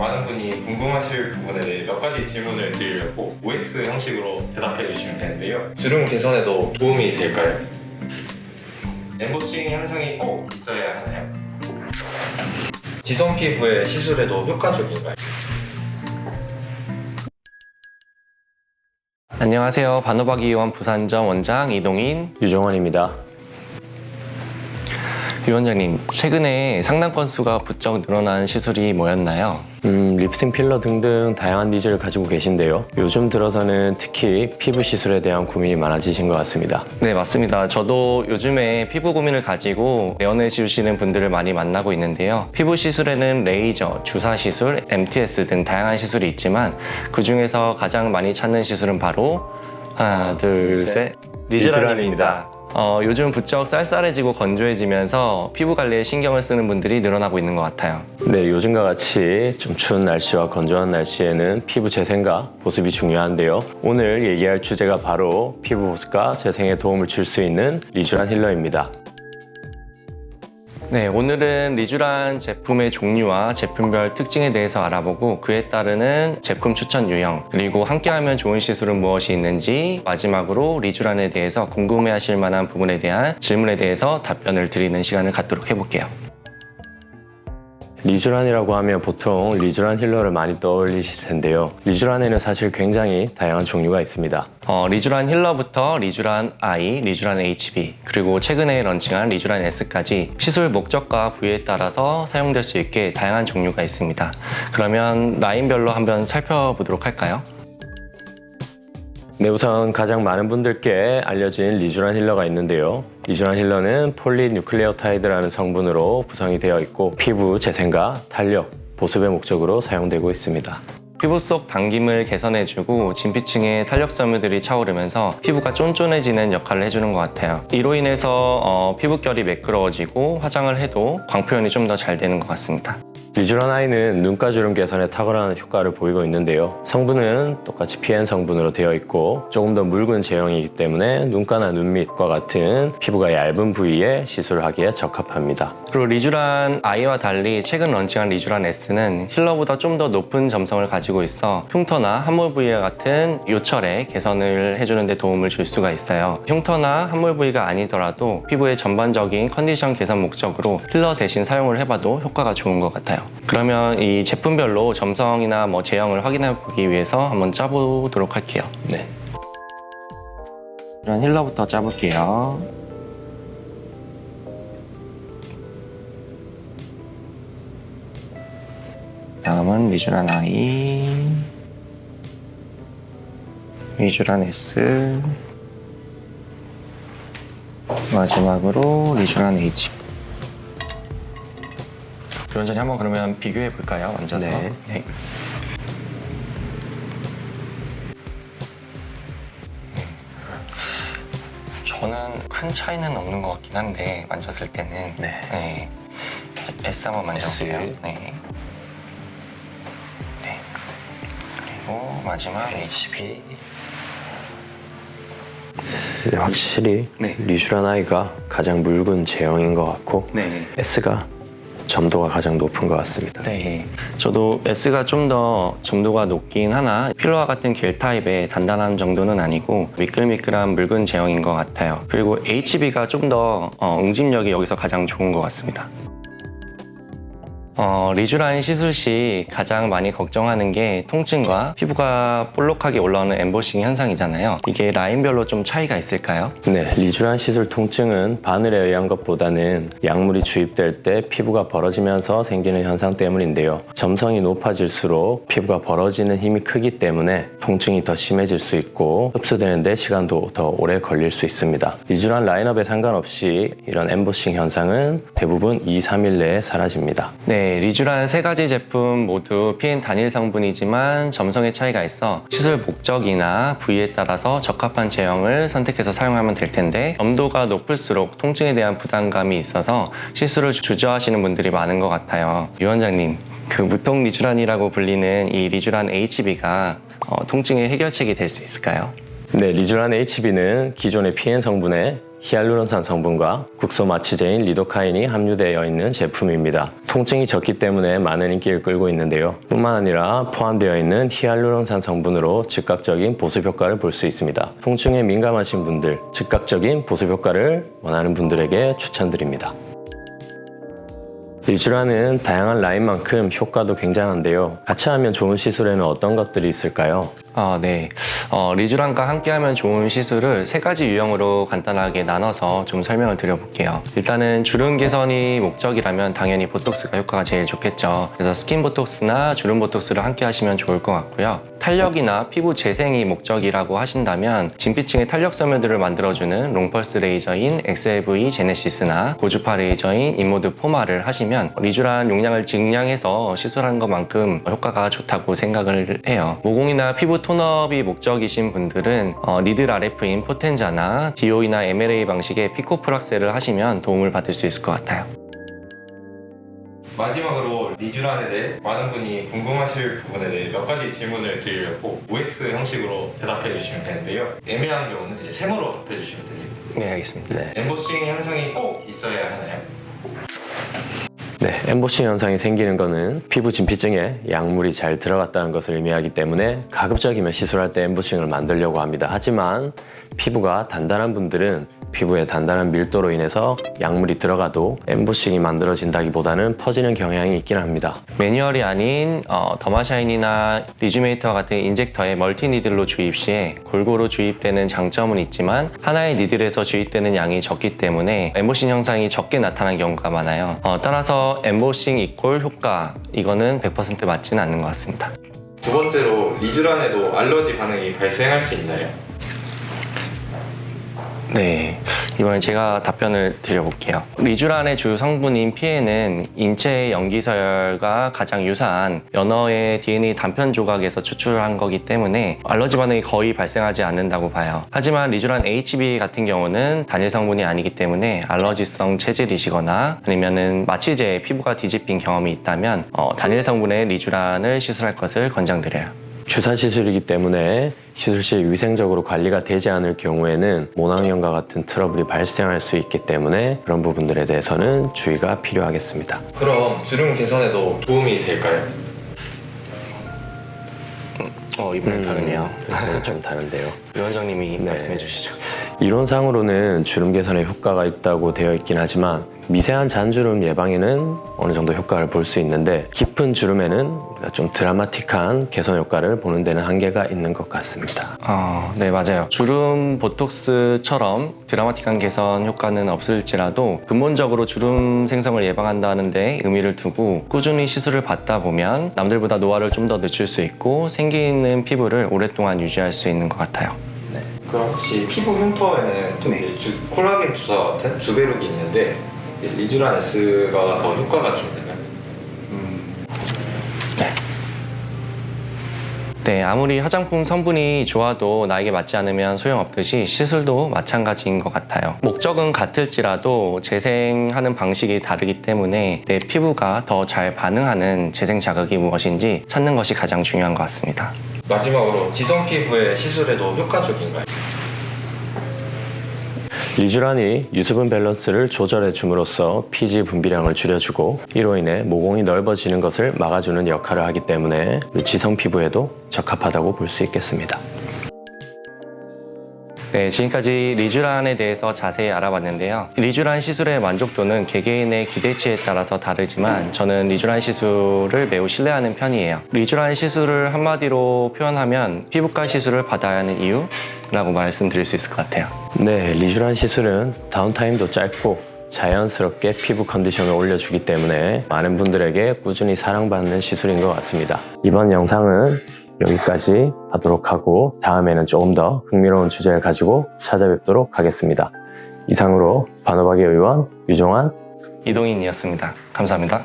많은 분이 궁금하실 부분에 대해 몇 가지 질문을 드리려고 OX 형식으로 대답해 주시면 되는데요. 주름 개선에도 도움이 될까요? 엠보싱 현상이 꼭 있어야 하나요? 지성 피부의 시술에도 효과적인가요? 안녕하세요. 반호박이의원 부산점 원장 이동인 유정원입니다. 위원장님, 최근에 상담 건수가 부쩍 늘어난 시술이 뭐였나요? 리프팅 필러 등등 다양한 니즈를 가지고 계신데요. 요즘 들어서는 특히 피부 시술에 대한 고민이 많아지신 것 같습니다. 네, 맞습니다. 저도 요즘에 피부 고민을 가지고 내원해 주시는 분들을 많이 만나고 있는데요. 피부 시술에는 레이저, 주사 시술, MTS 등 다양한 시술이 있지만 그 중에서 가장 많이 찾는 시술은 바로 하나, 둘, 셋, 리쥬란입니다. 요즘 부쩍 쌀쌀해지고 건조해지면서 피부 관리에 신경을 쓰는 분들이 늘어나고 있는 것 같아요. 네, 요즘과 같이 좀 추운 날씨와 건조한 날씨에는 피부 재생과 보습이 중요한데요. 오늘 얘기할 주제가 바로 피부 보습과 재생에 도움을 줄 수 있는 리쥬란 힐러입니다. 네, 오늘은 리쥬란 제품의 종류와 제품별 특징에 대해서 알아보고 그에 따르는 제품 추천 유형, 그리고 함께하면 좋은 시술은 무엇이 있는지, 마지막으로 리쥬란에 대해서 궁금해하실 만한 부분에 대한 질문에 대해서 답변을 드리는 시간을 갖도록 해볼게요. 리쥬란이라고 하면 보통 리쥬란 힐러를 많이 떠올리실 텐데요. 리쥬란에는 사실 굉장히 다양한 종류가 있습니다. 리쥬란 힐러부터 리쥬란 I, 리쥬란 HB, 그리고 최근에 런칭한 리쥬란 S까지 시술 목적과 부위에 따라서 사용될 수 있게 다양한 종류가 있습니다. 그러면 라인별로 한번 살펴보도록 할까요? 네, 우선 가장 많은 분들께 알려진 리쥬란 힐러가 있는데요. 리쥬란 힐러는 폴리뉴클레오타이드라는 성분으로 구성이 되어 있고 피부 재생과 탄력, 보습의 목적으로 사용되고 있습니다. 피부 속 당김을 개선해주고 진피층의 탄력섬유들이 차오르면서 피부가 쫀쫀해지는 역할을 해주는 것 같아요. 이로 인해서 피부결이 매끄러워지고 화장을 해도 광표현이 좀 더 잘 되는 것 같습니다. 리쥬란 I는 눈가주름 개선에 탁월한 효과를 보이고 있는데요. 성분은 똑같이 PN 성분으로 되어 있고 조금 더 묽은 제형이기 때문에 눈가나 눈 밑과 같은 피부가 얇은 부위에 시술을 하기에 적합합니다. 그리고 리쥬란 I와 달리 최근 런칭한 리쥬란 S는 힐러보다 좀 더 높은 점성을 가지고 있어 흉터나 함몰 부위와 같은 요철에 개선을 해주는 데 도움을 줄 수가 있어요. 흉터나 함몰 부위가 아니더라도 피부의 전반적인 컨디션 개선 목적으로 힐러 대신 사용을 해봐도 효과가 좋은 것 같아요. 그러면 이 제품별로 점성이나 제형을 확인해 보기 위해서 한번 짜보도록 할게요. 네. 이런 힐러부터 짜볼게요. 다음은 리쥬란 I, 리쥬란 S, 마지막으로 리쥬란 H. 위원장님 한번 그러면 비교해 볼까요? 얹어서. 네. 저는 큰 차이는 없는 것 같긴 한데 만졌을 때는 네. S 한번 만져볼게요. S. 네. 그리고 마지막 HB. 확실히 네. 리쥬란 I가 가장 묽은 제형인 것 같고 네. S가 점도가 가장 높은 것 같습니다. 네, 저도 S가 좀 더 점도가 높긴 하나 필러와 같은 겔 타입의 단단한 정도는 아니고 미끌미끌한 묽은 제형인 것 같아요. 그리고 HB가 좀 더 응집력이 여기서 가장 좋은 것 같습니다. 리쥬란 시술 시 가장 많이 걱정하는 게 통증과 피부가 볼록하게 올라오는 엠보싱 현상이잖아요. 이게 라인별로 좀 차이가 있을까요? 네, 리쥬란 시술 통증은 바늘에 의한 것보다는 약물이 주입될 때 피부가 벌어지면서 생기는 현상 때문인데요. 점성이 높아질수록 피부가 벌어지는 힘이 크기 때문에 통증이 더 심해질 수 있고 흡수되는데 시간도 더 오래 걸릴 수 있습니다. 리쥬란 라인업에 상관없이 이런 엠보싱 현상은 대부분 2-3일 내에 사라집니다. 네, 리쥬란 세 가지 제품 모두 PN 단일 성분이지만 점성의 차이가 있어 시술 목적이나 부위에 따라서 적합한 제형을 선택해서 사용하면 될 텐데 점도가 높을수록 통증에 대한 부담감이 있어서 시술을 주저하시는 분들이 많은 것 같아요. 위원장님, 그 무통 리쥬란이라고 불리는 이 리쥬란 HB가 통증의 해결책이 될 수 있을까요? 네, 리쥬란 HB는 기존의 PN 성분에 히알루론산 성분과 국소 마취제인 리도카인이 함유되어 있는 제품입니다. 통증이 적기 때문에 많은 인기를 끌고 있는데요. 뿐만 아니라 포함되어 있는 히알루론산 성분으로 즉각적인 보습 효과를 볼 수 있습니다. 통증에 민감하신 분들, 즉각적인 보습 효과를 원하는 분들에게 추천드립니다. 리쥬란은 다양한 라인만큼 효과도 굉장한데요. 같이 하면 좋은 시술에는 어떤 것들이 있을까요? 네. 리쥬란과 함께하면 좋은 시술을 세 가지 유형으로 간단하게 나눠서 좀 설명을 드려볼게요. 일단은 주름 개선이 목적이라면 당연히 보톡스가 효과가 제일 좋겠죠. 그래서 스킨 보톡스나 주름 보톡스를 함께 하시면 좋을 것 같고요. 탄력이나 피부 재생이 목적이라고 하신다면 진피층의 탄력 섬유들을 만들어주는 롱펄스 레이저인 XLV 제네시스나 고주파 레이저인 인모드 포마를 하시면 리쥬란 용량을 증량해서 시술하는 것만큼 효과가 좋다고 생각을 해요. 모공이나 피부 톤업이 목적이신 분들은 니들 RF인 포텐자나 DOE나 MLA 방식의 피코프락셀을 하시면 도움을 받을 수 있을 것 같아요. 마지막으로 리쥬란에 대해 많은 분이 궁금하실 부분에 대해 몇 가지 질문을 드리려고 OX 형식으로 대답해 주시면 되는데요. 애매한 경우는 이제 세모로 답해 주시면 됩니다. 네, 알겠습니다. 엠보싱 현상이 꼭 있어야 하나요? 네, 엠보싱 현상이 생기는 것은 피부 진피층에 약물이 잘 들어갔다는 것을 의미하기 때문에 가급적이면 시술할 때 엠보싱을 만들려고 합니다. 하지만 피부가 단단한 분들은 피부의 단단한 밀도로 인해서 약물이 들어가도 엠보싱이 만들어진다기보다는 퍼지는 경향이 있긴 합니다. 매뉴얼이 아닌 더마샤인이나 리주메이터와 같은 인젝터의 멀티 니들로 주입 시에 골고루 주입되는 장점은 있지만 하나의 니들에서 주입되는 양이 적기 때문에 엠보싱 현상이 적게 나타나는 경우가 많아요. 따라서 엠보싱 이퀄 효과, 이거는 100% 맞지는 않는 것 같습니다. 두 번째로 리쥬란에도 알러지 반응이 발생할 수 있나요? 네, 이번엔 제가 답변을 드려볼게요. 리쥬란의 주 성분인 PN은 인체의 염기서열과 가장 유사한 연어의 DNA 단편 조각에서 추출한 거기 때문에 알러지 반응이 거의 발생하지 않는다고 봐요. 하지만 리쥬란 HB 같은 경우는 단일 성분이 아니기 때문에 알러지성 체질이시거나 아니면은 마취제에 피부가 뒤집힌 경험이 있다면 단일 성분의 리쥬란을 시술할 것을 권장드려요. 주사 시술이기 때문에 시술 시 위생적으로 관리가 되지 않을 경우에는 모낭염과 같은 트러블이 발생할 수 있기 때문에 그런 부분들에 대해서는 주의가 필요하겠습니다. 그럼 주름 개선에도 도움이 될까요? 이번엔 다르네요. 이건 좀 다른데요. 위원장님이 말씀해 주시죠. 이론상으로는 주름 개선에 효과가 있다고 되어 있긴 하지만 미세한 잔주름 예방에는 어느 정도 효과를 볼 수 있는데 깊은 주름에는 우리가 좀 드라마틱한 개선 효과를 보는 데는 한계가 있는 것 같습니다. 네, 맞아요. 주름 보톡스처럼 드라마틱한 개선 효과는 없을지라도 근본적으로 주름 생성을 예방한다는 데 의미를 두고 꾸준히 시술을 받다 보면 남들보다 노화를 좀 더 늦출 수 있고 생기는 피부를 오랫동안 유지할 수 있는 것 같아요. 그럼 혹시 피부 흉터에는 또 이제 콜라겐 주사 같은 주베룩이 있는데 리쥬란 S가 더 효과가 좀 되나요? 네, 아무리 화장품 성분이 좋아도 나에게 맞지 않으면 소용없듯이 시술도 마찬가지인 것 같아요. 목적은 같을지라도 재생하는 방식이 다르기 때문에 내 피부가 더 잘 반응하는 재생 자극이 무엇인지 찾는 것이 가장 중요한 것 같습니다. 마지막으로 지성 피부의 시술에도 효과적인가요? 리쥬란이 유수분 밸런스를 조절해 줌으로써 피지 분비량을 줄여주고 이로 인해 모공이 넓어지는 것을 막아주는 역할을 하기 때문에 지성 피부에도 적합하다고 볼 수 있겠습니다. 네, 지금까지 리쥬란에 대해서 자세히 알아봤는데요. 리쥬란 시술의 만족도는 개개인의 기대치에 따라서 다르지만 저는 리쥬란 시술을 매우 신뢰하는 편이에요. 리쥬란 시술을 한마디로 표현하면 피부과 시술을 받아야 하는 이유라고 말씀드릴 수 있을 것 같아요. 네, 리쥬란 시술은 다운타임도 짧고 자연스럽게 피부 컨디션을 올려주기 때문에 많은 분들에게 꾸준히 사랑받는 시술인 것 같습니다. 이번 영상은 여기까지 하도록 하고 다음에는 조금 더 흥미로운 주제를 가지고 찾아뵙도록 하겠습니다. 이상으로 반호박의 의원 유종환 이동인이었습니다. 감사합니다.